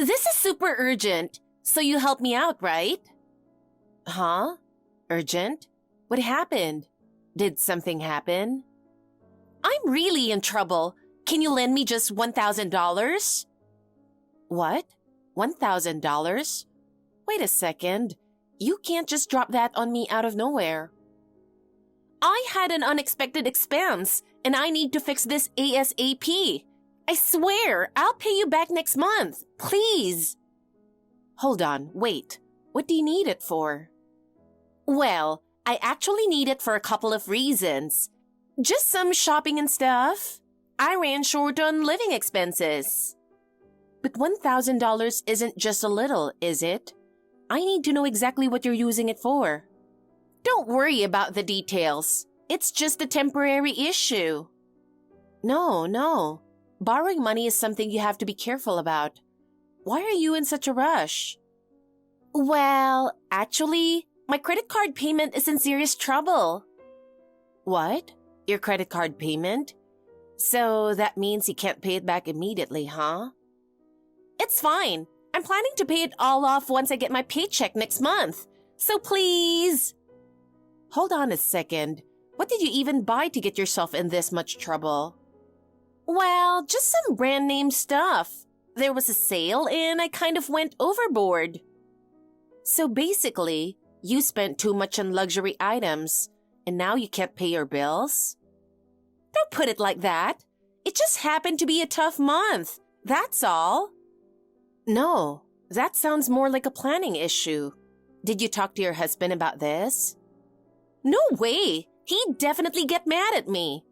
This is super urgent, so you help me out, right? Huh? Urgent? What happened? Did something happen? I'm really in trouble. Can you lend me just $1,000? What? $1,000? Wait a second. You can't just drop that on me out of nowhere. I had an unexpected expense, and I need to fix this ASAP. I swear, I'll pay you back next month. Please. Hold on, wait. What do you need it for? Well, I actually need it for a couple of reasons. Just some shopping and stuff. I ran short on living expenses. But $1,000 isn't just a little, is it? I need to know exactly what you're using it for. Don't worry about the details. It's just a temporary issue. No. Borrowing money is something you have to be careful about. Why are you in such a rush? Well, actually, my credit card payment is in serious trouble. What? Your credit card payment? So that means you can't pay it back immediately, huh? It's fine. I'm planning to pay it all off once I get my paycheck next month. So please. Hold on a second. What did you even buy to get yourself in this much trouble? Well, just some brand name stuff. There was a sale and I kind of went overboard. So basically, you spent too much on luxury items and now you can't pay your bills? Don't put it like that. It just happened to be a tough month. That's all. No, that sounds more like a planning issue. Did you talk to your husband about this? No way! He'd definitely get mad at me.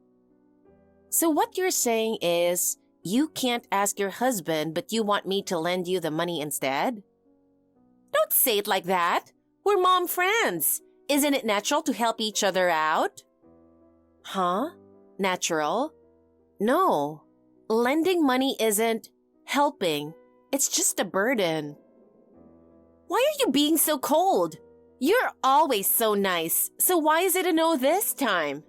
So what you're saying is, you can't ask your husband, but you want me to lend you the money instead? Don't say it like that. We're mom friends. Isn't it natural to help each other out? Huh? Natural? No. Lending money isn't helping. It's just a burden. Why are you being so cold? You're always so nice, so why is it a no this time?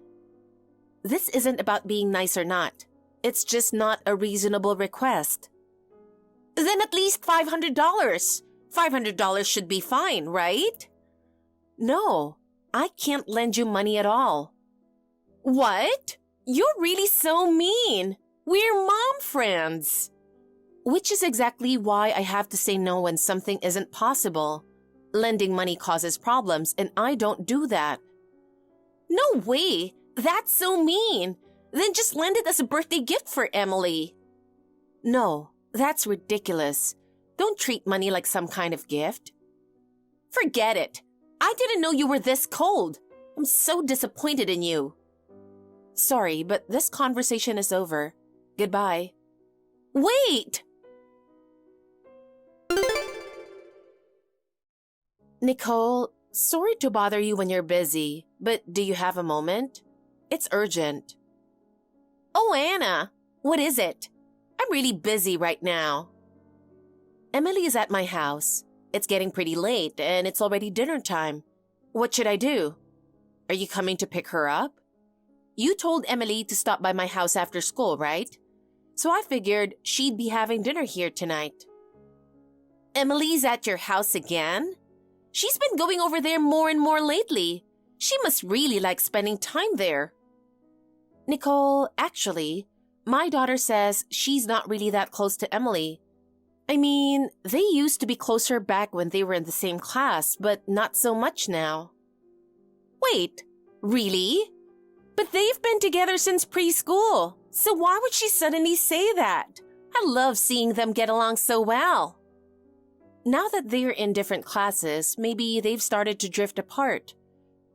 This isn't about being nice or not. It's just not a reasonable request. Then at least $500. $500 should be fine, right? No, I can't lend you money at all. What? You're really so mean. We're mom friends. Which is exactly why I have to say no when something isn't possible. Lending money causes problems, and I don't do that. No way! That's so mean! Then just lend it as a birthday gift for Emily. No, that's ridiculous. Don't treat money like some kind of gift. Forget it. I didn't know you were this cold. I'm so disappointed in you. Sorry, but this conversation is over. Goodbye. Wait! Nicole, sorry to bother you when you're busy, but do you have a moment? It's urgent. Oh, Anna, what is it? I'm really busy right now. Emily is at my house. It's getting pretty late and it's already dinner time. What should I do? Are you coming to pick her up? You told Emily to stop by my house after school, right? So I figured she'd be having dinner here tonight. Emily's at your house again? She's been going over there more and more lately. She must really like spending time there. Nicole, actually, my daughter says she's not really that close to Emily. I mean, they used to be closer back when they were in the same class, but not so much now. Wait, really? But they've been together since preschool, so why would she suddenly say that? I love seeing them get along so well. Now that they're in different classes, maybe they've started to drift apart.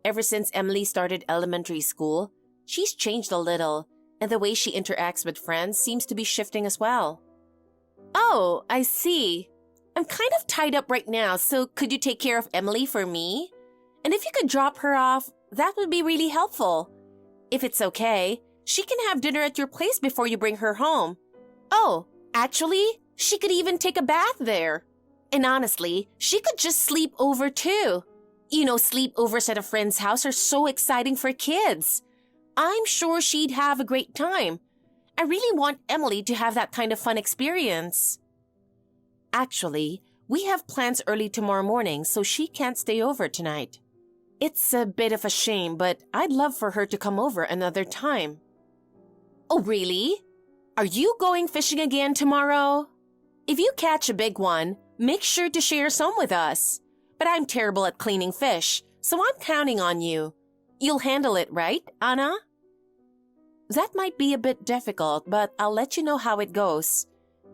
Ever since Emily started elementary school, she's changed a little, and the way she interacts with friends seems to be shifting as well. Oh, I see. I'm kind of tied up right now, so could you take care of Emily for me? And if you could drop her off, that would be really helpful. If it's okay, she can have dinner at your place before you bring her home. Oh, actually, she could even take a bath there. And honestly, she could just sleep over too. You know, sleepovers at a friend's house are so exciting for kids. I'm sure she'd have a great time. I really want Emily to have that kind of fun experience. Actually, we have plans early tomorrow morning, so she can't stay over tonight. It's a bit of a shame, but I'd love for her to come over another time. Oh, really? Are you going fishing again tomorrow? If you catch a big one, make sure to share some with us. But I'm terrible at cleaning fish, so I'm counting on you. You'll handle it, right, Anna? That might be a bit difficult, but I'll let you know how it goes.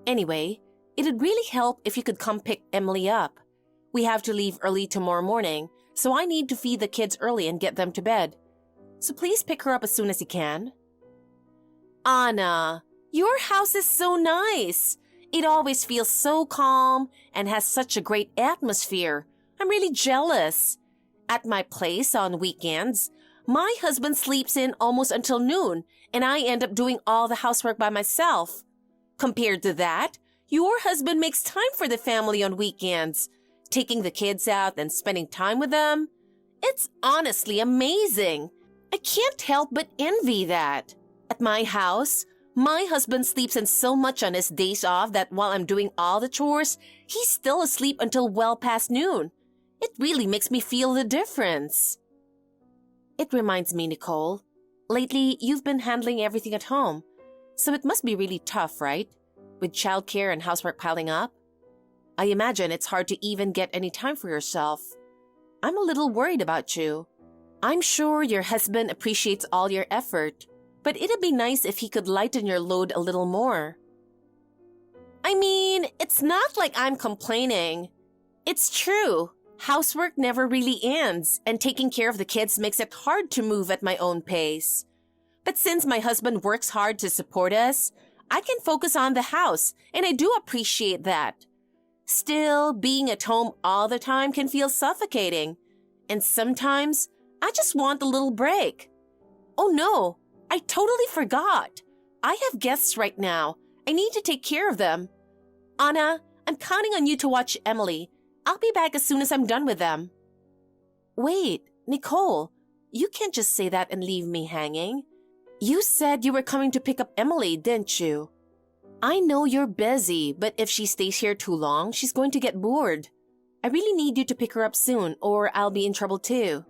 Anyway, it'd really help if you could come pick Emily up. We have to leave early tomorrow morning, so I need to feed the kids early and get them to bed. So please pick her up as soon as you can. Anna, your house is so nice. It always feels so calm and has such a great atmosphere. I'm really jealous. At my place on weekends, my husband sleeps in almost until noon, and I end up doing all the housework by myself. Compared to that, your husband makes time for the family on weekends, taking the kids out and spending time with them. It's honestly amazing. I can't help but envy that. At my house, my husband sleeps in so much on his days off that while I'm doing all the chores, he's still asleep until well past noon. It really makes me feel the difference. It reminds me, Nicole, lately you've been handling everything at home, so it must be really tough, right? With childcare and housework piling up? I imagine it's hard to even get any time for yourself. I'm a little worried about you. I'm sure your husband appreciates all your effort, but it'd be nice if he could lighten your load a little more. I mean, it's not like I'm complaining. It's true. Housework never really ends, and taking care of the kids makes it hard to move at my own pace. But since my husband works hard to support us, I can focus on the house, and I do appreciate that. Still, being at home all the time can feel suffocating, and sometimes I just want a little break. Oh no, I totally forgot. I have guests right now. I need to take care of them. Anna, I'm counting on you to watch Emily. I'll be back as soon as I'm done with them. Wait, Nicole, you can't just say that and leave me hanging. You said you were coming to pick up Emily, didn't you? I know you're busy, but if she stays here too long, she's going to get bored. I really need you to pick her up soon, or I'll be in trouble too.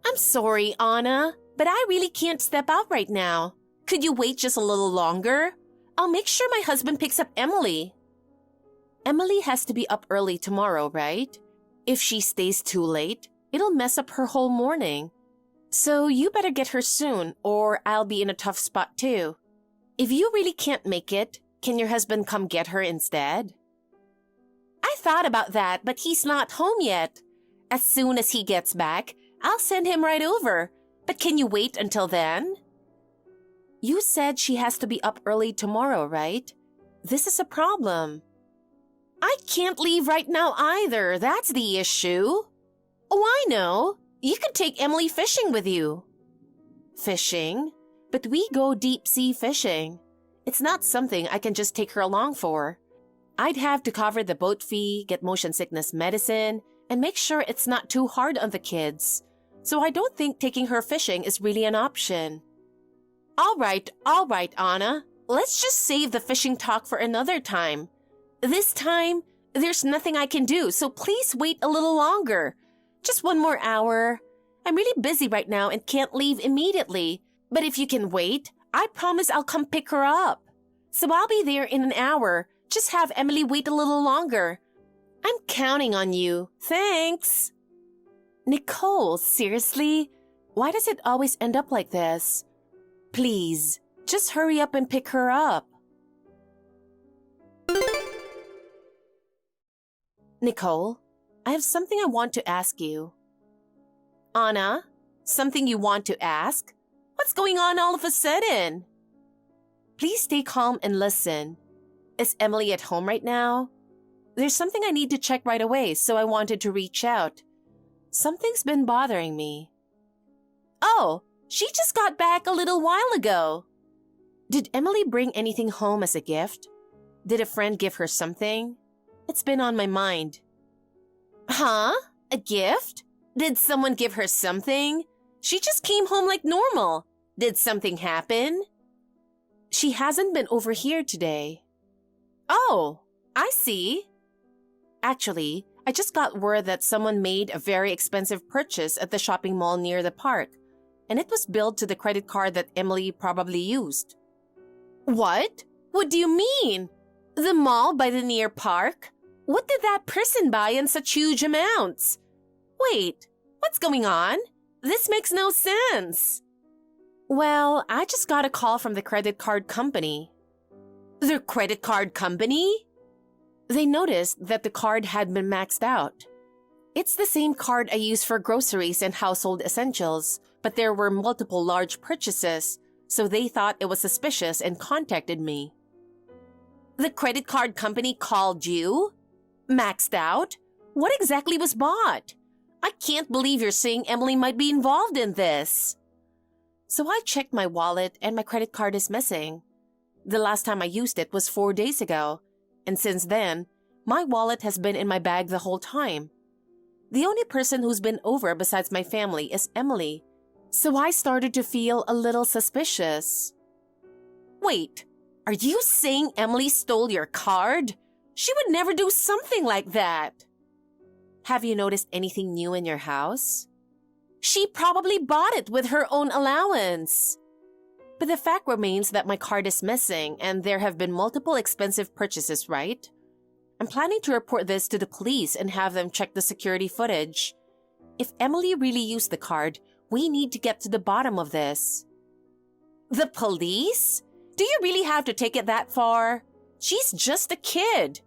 I'm sorry, Anna, but I really can't step out right now. Could you wait just a little longer? I'll make sure my husband picks up Emily. Emily has to be up early tomorrow, right? If she stays too late, it'll mess up her whole morning. So you better get her soon, or I'll be in a tough spot too. If you really can't make it, can your husband come get her instead? I thought about that, but he's not home yet. As soon as he gets back, I'll send him right over. But can you wait until then? You said she has to be up early tomorrow, right? This is a problem. I can't leave right now either. That's the issue. Oh, I know. You could take Emily fishing with you. Fishing? But we go deep-sea fishing. It's not something I can just take her along for. I'd have to cover the boat fee, get motion sickness medicine, and make sure it's not too hard on the kids. So I don't think taking her fishing is really an option. All right, Anna. Let's just save the fishing talk for another time. This time, there's nothing I can do, so please wait a little longer. Just one more hour. I'm really busy right now and can't leave immediately. But if you can wait, I promise I'll come pick her up. So I'll be there in an hour. Just have Emily wait a little longer. I'm counting on you. Thanks. Nicole, seriously? Why does it always end up like this? Please, just hurry up and pick her up. Nicole, I have something I want to ask you. Anna, something you want to ask? What's going on all of a sudden? Please stay calm and listen. Is Emily at home right now? There's something I need to check right away, so I wanted to reach out. Something's been bothering me. Oh, she just got back a little while ago. Did Emily bring anything home as a gift? Did a friend give her something? It's been on my mind. Huh? A gift? Did someone give her something? She just came home like normal. Did something happen? She hasn't been over here today. Oh, I see. Actually, I just got word that someone made a very expensive purchase at the shopping mall near the park, and it was billed to the credit card that Emily probably used. What? What do you mean? The mall by the near park? What did that person buy in such huge amounts? Wait, what's going on? This makes no sense. Well, I just got a call from the credit card company. The credit card company? They noticed that the card had been maxed out. It's the same card I use for groceries and household essentials, but there were multiple large purchases, so they thought it was suspicious and contacted me. The credit card company called you? Maxed out? What exactly was bought? I can't believe you're saying Emily might be involved in this. So I checked my wallet and my credit card is missing. The last time I used it was 4 days ago, and since then, my wallet has been in my bag the whole time. The only person who's been over besides my family is Emily, so I started to feel a little suspicious. Wait, are you saying Emily stole your card? She would never do something like that. Have you noticed anything new in your house? She probably bought it with her own allowance. But the fact remains that my card is missing and there have been multiple expensive purchases, right? I'm planning to report this to the police and have them check the security footage. If Emily really used the card, we need to get to the bottom of this. The police? Do you really have to take it that far? She's just a kid.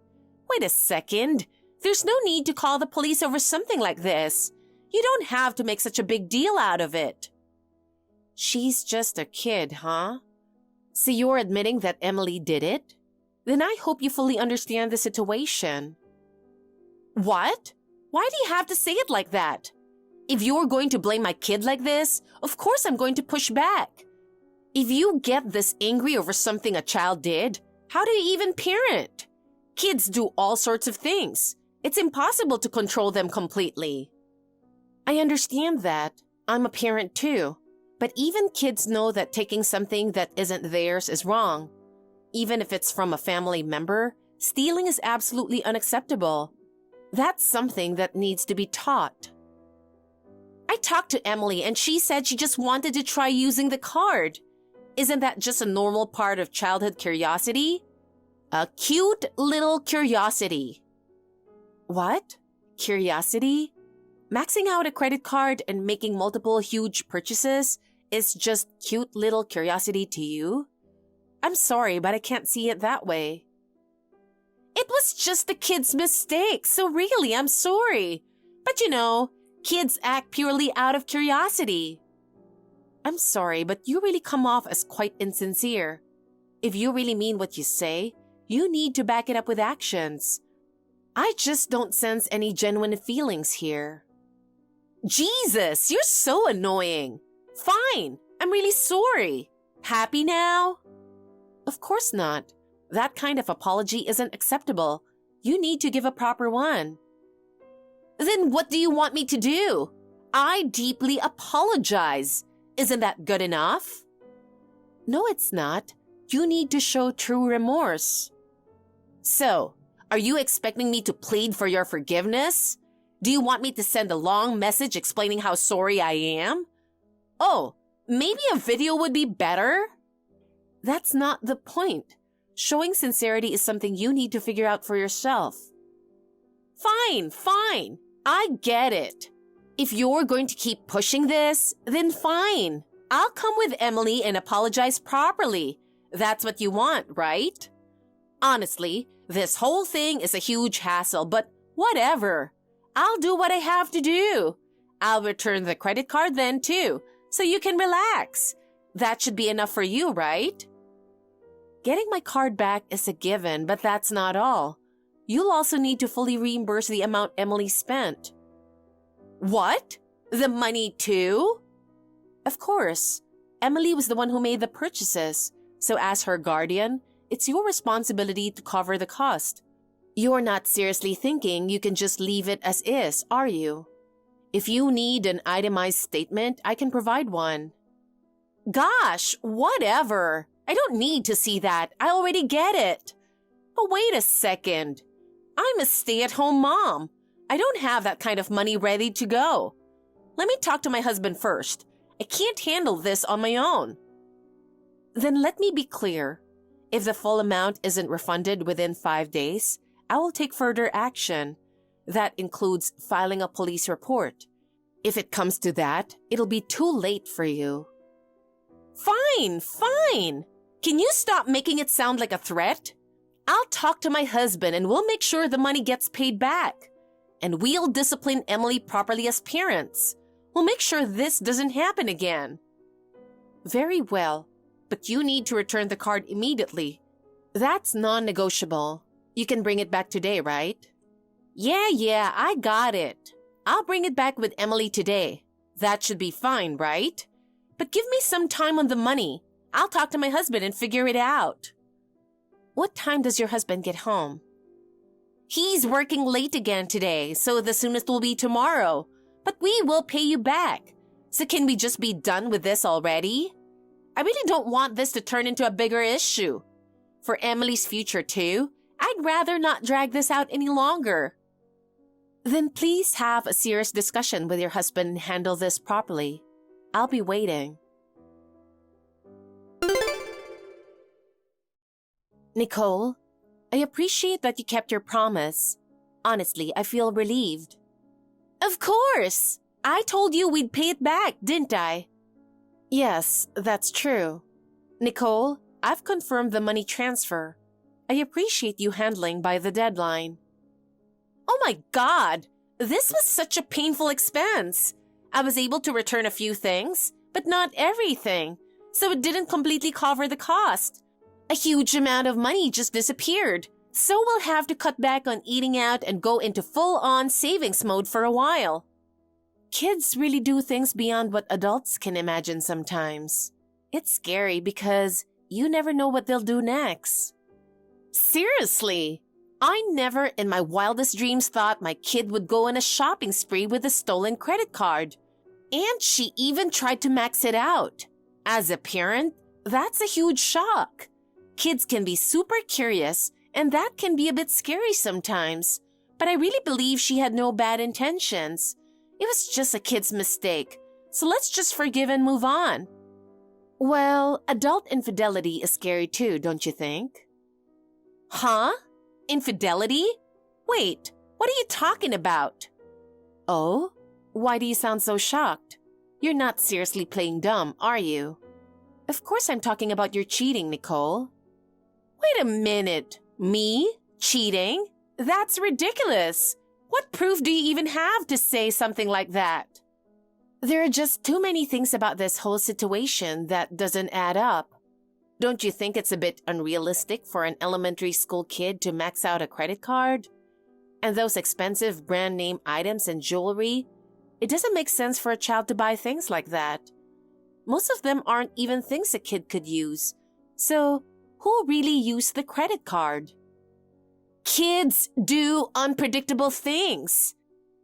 Wait a second. There's no need to call the police over something like this. You don't have to make such a big deal out of it. She's just a kid, huh? So you're admitting that Emily did it? Then I hope you fully understand the situation. What? Why do you have to say it like that? If you're going to blame my kid like this, of course I'm going to push back. If you get this angry over something a child did, how do you even parent? Kids do all sorts of things. It's impossible to control them completely. I understand that. I'm a parent too. But even kids know that taking something that isn't theirs is wrong. Even if it's from a family member, stealing is absolutely unacceptable. That's something that needs to be taught. I talked to Emily and she said she just wanted to try using the card. Isn't that just a normal part of childhood curiosity? A cute little curiosity. What? Curiosity? Maxing out a credit card and making multiple huge purchases is just cute little curiosity to you? I'm sorry, but I can't see it that way. It was just the kid's mistake, so really, I'm sorry. But you know, kids act purely out of curiosity. I'm sorry, but you really come off as quite insincere. If you really mean what you say, you need to back it up with actions. I just don't sense any genuine feelings here. Jesus, you're so annoying. Fine, I'm really sorry. Happy now? Of course not. That kind of apology isn't acceptable. You need to give a proper one. Then what do you want me to do? I deeply apologize. Isn't that good enough? No, it's not. You need to show true remorse. So, are you expecting me to plead for your forgiveness? Do you want me to send a long message explaining how sorry I am? Oh, maybe a video would be better? That's not the point. Showing sincerity is something you need to figure out for yourself. Fine. I get it. If you're going to keep pushing this, then fine. I'll come with Emily and apologize properly. That's what you want, right? Honestly, this whole thing is a huge hassle, but whatever. I'll do what I have to do. I'll return the credit card then too, so you can relax. That should be enough for you, right? Getting my card back is a given, but that's not all. You'll also need to fully reimburse the amount Emily spent. What? The money too? Of course. Emily was the one who made the purchases, so as her guardian, it's your responsibility to cover the cost. You're not seriously thinking you can just leave it as is, are you? If you need an itemized statement, I can provide one. Gosh, whatever. I don't need to see that. I already get it. But wait a second. I'm a stay-at-home mom. I don't have that kind of money ready to go. Let me talk to my husband first. I can't handle this on my own. Then let me be clear. If the full amount isn't refunded within 5 days, I will take further action. That includes filing a police report. If it comes to that, it'll be too late for you. Fine. Can you stop making it sound like a threat? I'll talk to my husband and we'll make sure the money gets paid back. And we'll discipline Emily properly as parents. We'll make sure this doesn't happen again. Very well, but you need to return the card immediately. That's non-negotiable. You can bring it back today, right? Yeah, I got it. I'll bring it back with Emily today. That should be fine, right? But give me some time on the money. I'll talk to my husband and figure it out. What time does your husband get home? He's working late again today, so the soonest will be tomorrow. But we will pay you back. So can we just be done with this already? I really don't want this to turn into a bigger issue. For Emily's future too, I'd rather not drag this out any longer. Then please have a serious discussion with your husband and handle this properly. I'll be waiting. Nicole, I appreciate that you kept your promise. Honestly, I feel relieved. Of course! I told you we'd pay it back, didn't I? Yes, that's true. Nicole, I've confirmed the money transfer. I appreciate you handling by the deadline. Oh my God! This was such a painful expense. I was able to return a few things, but not everything, so it didn't completely cover the cost. A huge amount of money just disappeared, so we'll have to cut back on eating out and go into full-on savings mode for a while. Kids really do things beyond what adults can imagine sometimes. It's scary because you never know what they'll do next. Seriously, I never in my wildest dreams thought my kid would go on a shopping spree with a stolen credit card. And she even tried to max it out. As a parent, that's a huge shock. Kids can be super curious, and that can be a bit scary sometimes. But I really believe she had no bad intentions. It was just a kid's mistake, so let's just forgive and move on. Well, adult infidelity is scary too, don't you think? Huh? Infidelity? Wait, what are you talking about? Oh? Why do you sound so shocked? You're not seriously playing dumb, are you? Of course I'm talking about your cheating, Nicole. Wait a minute. Me? Cheating? That's ridiculous. What proof do you even have to say something like that? There are just too many things about this whole situation that doesn't add up. Don't you think it's a bit unrealistic for an elementary school kid to max out a credit card? And those expensive brand name items and jewelry? It doesn't make sense for a child to buy things like that. Most of them aren't even things a kid could use. So, who really used the credit card? Kids do unpredictable things.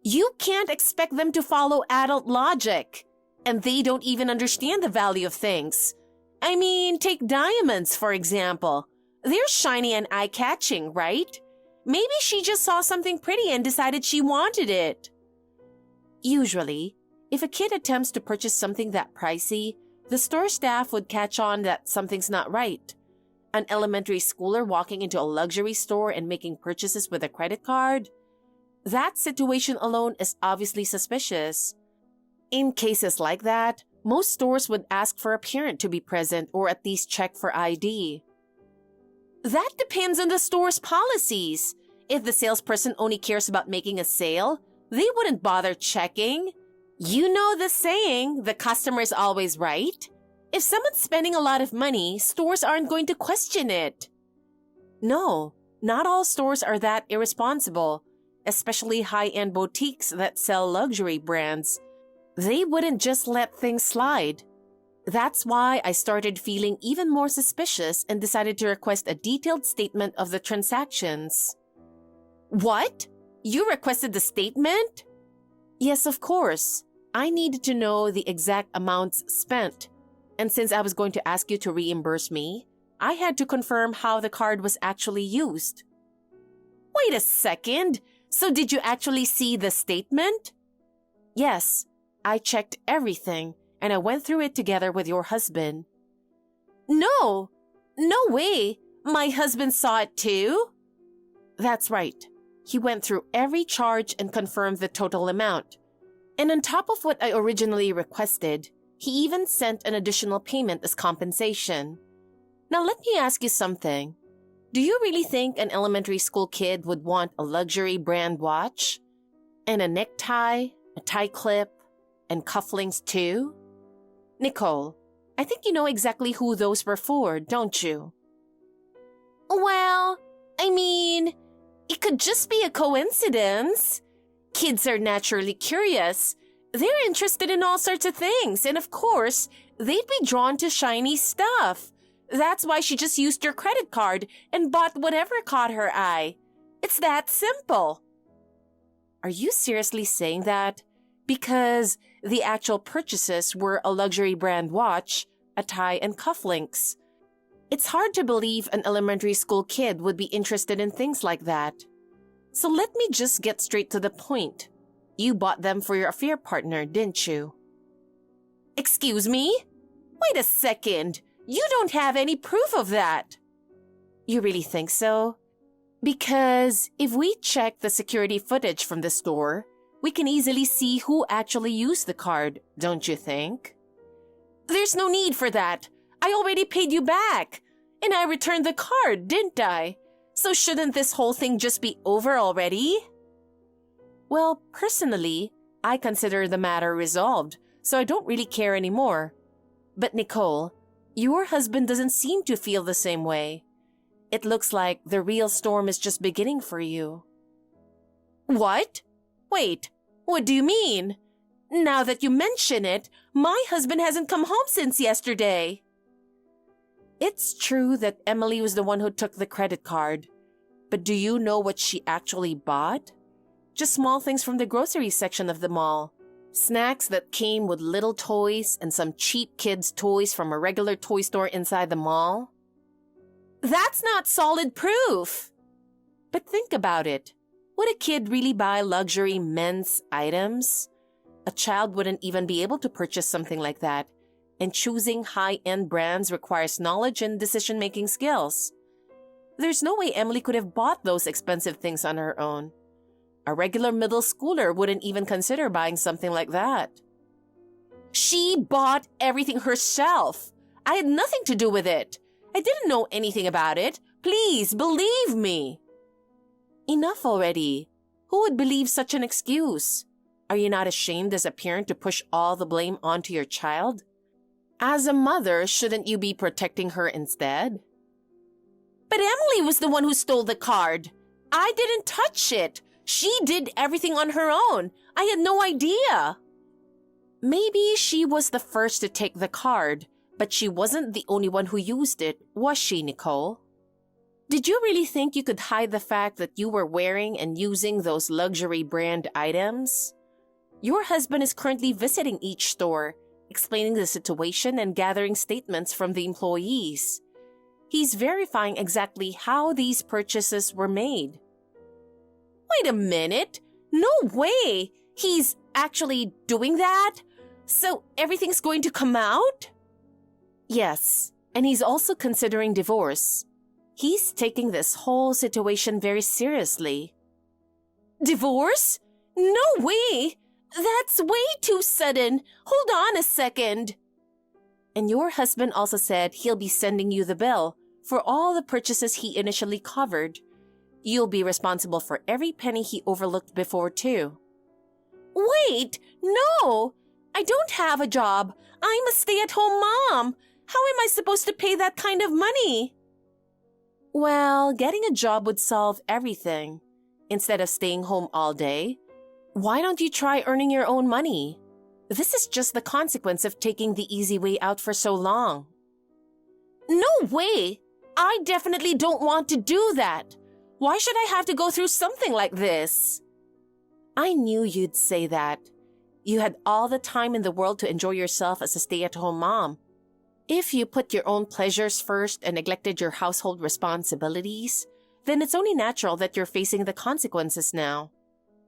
You can't expect them to follow adult logic. And they don't even understand the value of things. I mean, take diamonds, for example. They're shiny and eye-catching, right? Maybe she just saw something pretty and decided she wanted it. Usually, if a kid attempts to purchase something that pricey, the store staff would catch on that something's not right. An elementary schooler walking into a luxury store and making purchases with a credit card? That situation alone is obviously suspicious. In cases like that, most stores would ask for a parent to be present or at least check for ID. That depends on the store's policies. If the salesperson only cares about making a sale, they wouldn't bother checking. You know the saying, the customer is always right? If someone's spending a lot of money, stores aren't going to question it. No, not all stores are that irresponsible, especially high-end boutiques that sell luxury brands. They wouldn't just let things slide. That's why I started feeling even more suspicious and decided to request a detailed statement of the transactions. What? You requested the statement? Yes, of course. I needed to know the exact amounts spent. And since I was going to ask you to reimburse me, I had to confirm how the card was actually used. Wait a second. So did you actually see the statement? Yes, I checked everything and I went through it together with your husband. No way. My husband saw it too? That's right. He went through every charge and confirmed the total amount. And on top of what I originally requested, he even sent an additional payment as compensation. Now let me ask you something. Do you really think an elementary school kid would want a luxury brand watch? And a necktie, a tie clip, and cufflinks too? Nicole, I think you know exactly who those were for, don't you? Well, I mean, it could just be a coincidence. Kids are naturally curious. They're interested in all sorts of things, and of course, they'd be drawn to shiny stuff. That's why she just used your credit card and bought whatever caught her eye. It's that simple. Are you seriously saying that? Because the actual purchases were a luxury brand watch, a tie, and cufflinks. It's hard to believe an elementary school kid would be interested in things like that. So let me just get straight to the point. You bought them for your affair partner, didn't you? Excuse me? Wait a second. You don't have any proof of that. You really think so? Because if we check the security footage from the store, we can easily see who actually used the card, don't you think? There's no need for that. I already paid you back. And I returned the card, didn't I? So shouldn't this whole thing just be over already? Well, personally, I consider the matter resolved, so I don't really care anymore. But Nicole, your husband doesn't seem to feel the same way. It looks like the real storm is just beginning for you. What? Wait, what do you mean? Now that you mention it, my husband hasn't come home since yesterday. It's true that Emily was the one who took the credit card, but do you know what she actually bought? Just small things from the grocery section of the mall. Snacks that came with little toys and some cheap kids' toys from a regular toy store inside the mall. That's not solid proof. But think about it. Would a kid really buy luxury men's items? A child wouldn't even be able to purchase something like that. And choosing high-end brands requires knowledge and decision-making skills. There's no way Emily could have bought those expensive things on her own. A regular middle schooler wouldn't even consider buying something like that. She bought everything herself. I had nothing to do with it. I didn't know anything about it. Please, believe me. Enough already. Who would believe such an excuse? Are you not ashamed as a parent to push all the blame onto your child? As a mother, shouldn't you be protecting her instead? But Emily was the one who stole the card. I didn't touch it. She did everything on her own. I had no idea. Maybe she was the first to take the card, but she wasn't the only one who used it, was she, Nicole? Did you really think you could hide the fact that you were wearing and using those luxury brand items? Your husband is currently visiting each store, explaining the situation and gathering statements from the employees. He's verifying exactly how these purchases were made. Wait a minute. No way. He's actually doing that? So everything's going to come out? Yes, and he's also considering divorce. He's taking this whole situation very seriously. Divorce? No way. That's way too sudden. Hold on a second. And your husband also said he'll be sending you the bill for all the purchases he initially covered. You'll be responsible for every penny he overlooked before, too. Wait, no! I don't have a job. I'm a stay-at-home mom. How am I supposed to pay that kind of money? Well, getting a job would solve everything. Instead of staying home all day, why don't you try earning your own money? This is just the consequence of taking the easy way out for so long. No way! I definitely don't want to do that. Why should I have to go through something like this? I knew you'd say that. You had all the time in the world to enjoy yourself as a stay-at-home mom. If you put your own pleasures first and neglected your household responsibilities, then it's only natural that you're facing the consequences now.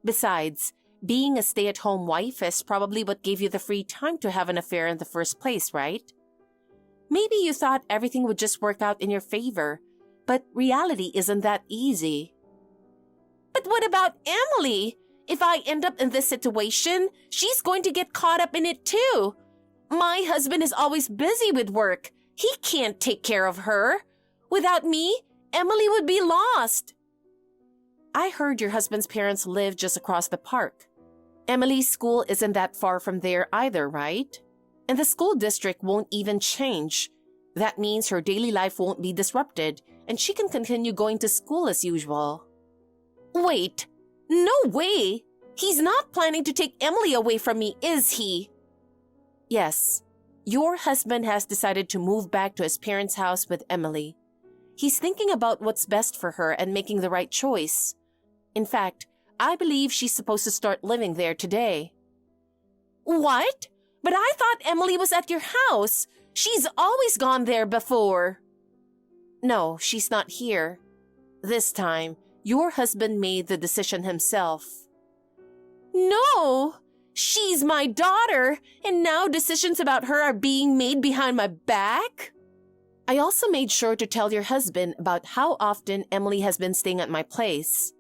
Besides, being a stay-at-home wife is probably what gave you the free time to have an affair in the first place, right? Maybe you thought everything would just work out in your favor, but reality isn't that easy. But what about Emily? If I end up in this situation, she's going to get caught up in it too. My husband is always busy with work. He can't take care of her. Without me, Emily would be lost. I heard your husband's parents live just across the park. Emily's school isn't that far from there either, right? And the school district won't even change. That means her daily life won't be disrupted, and she can continue going to school as usual. Wait, no way! He's not planning to take Emily away from me, is he? Yes, your husband has decided to move back to his parents' house with Emily. He's thinking about what's best for her and making the right choice. In fact, I believe she's supposed to start living there today. What? But I thought Emily was at your house. She's always gone there before. No, she's not here. This time, your husband made the decision himself. No! She's my daughter, and now decisions about her are being made behind my back? I also made sure to tell your husband about how often Emily has been staying at my place.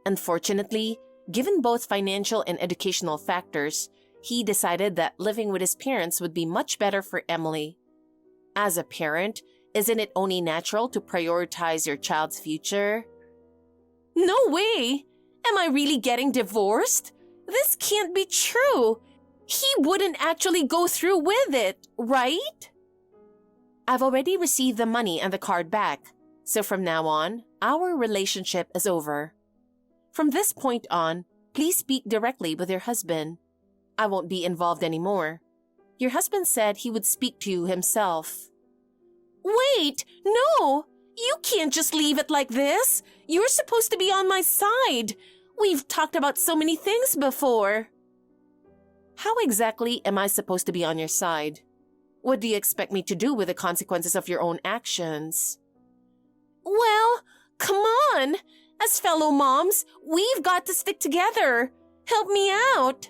Unfortunately, given both financial and educational factors, he decided that living with his parents would be much better for Emily. As a parent, isn't it only natural to prioritize your child's future? No way! Am I really getting divorced? This can't be true. He wouldn't actually go through with it, right? I've already received the money and the card back, so from now on, our relationship is over. From this point on, please speak directly with your husband. I won't be involved anymore. Your husband said he would speak to you himself. Wait, no! You can't just leave it like this. You're supposed to be on my side. We've talked about so many things before. How exactly am I supposed to be on your side? What do you expect me to do with the consequences of your own actions? Well, come on! As fellow moms, we've got to stick together. Help me out.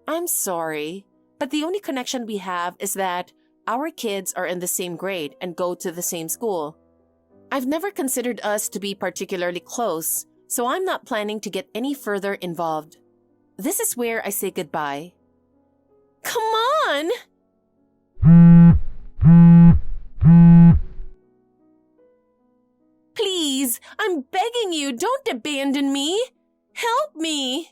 I'm sorry, but the only connection we have is that our kids are in the same grade and go to the same school. I've never considered us to be particularly close, so I'm not planning to get any further involved. This is where I say goodbye. Come on! Please, I'm begging you, don't abandon me. Help me.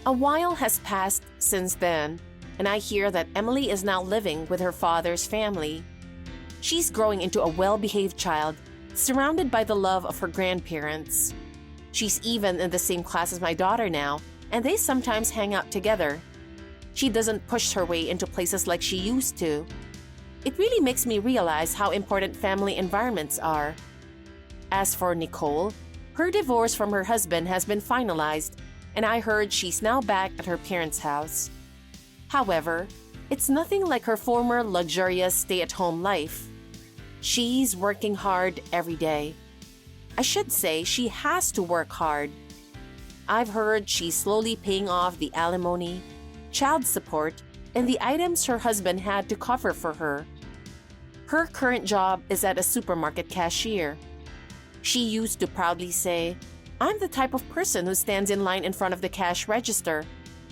A while has passed since then, and I hear that Emily is now living with her father's family. She's growing into a well-behaved child, surrounded by the love of her grandparents. She's even in the same class as my daughter now, and they sometimes hang out together. She doesn't push her way into places like she used to. It really makes me realize how important family environments are. As for Nicole, her divorce from her husband has been finalized, and I heard she's now back at her parents' house. However, it's nothing like her former luxurious stay-at-home life. She's working hard every day. I should say she has to work hard. I've heard she's slowly paying off the alimony, child support, and the items her husband had to cover for her. Her current job is at a supermarket cashier. She used to proudly say, "I'm the type of person who stands in line in front of the cash register,"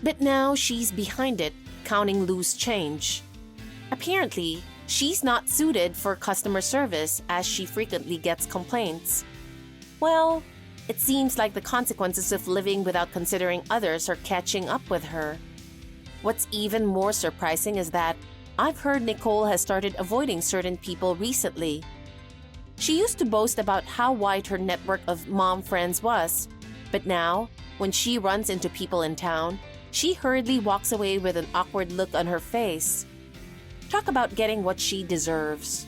but now she's behind it, counting loose change. Apparently, she's not suited for customer service as she frequently gets complaints. Well, it seems like the consequences of living without considering others are catching up with her. What's even more surprising is that I've heard Nicole has started avoiding certain people recently. She used to boast about how wide her network of mom friends was, but now, when she runs into people in town, she hurriedly walks away with an awkward look on her face. Talk about getting what she deserves.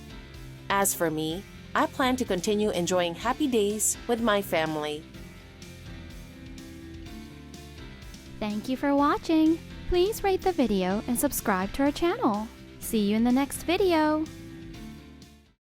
As for me, I plan to continue enjoying happy days with my family. Thank you for watching. Please rate the video and subscribe to our channel. See you in the next video.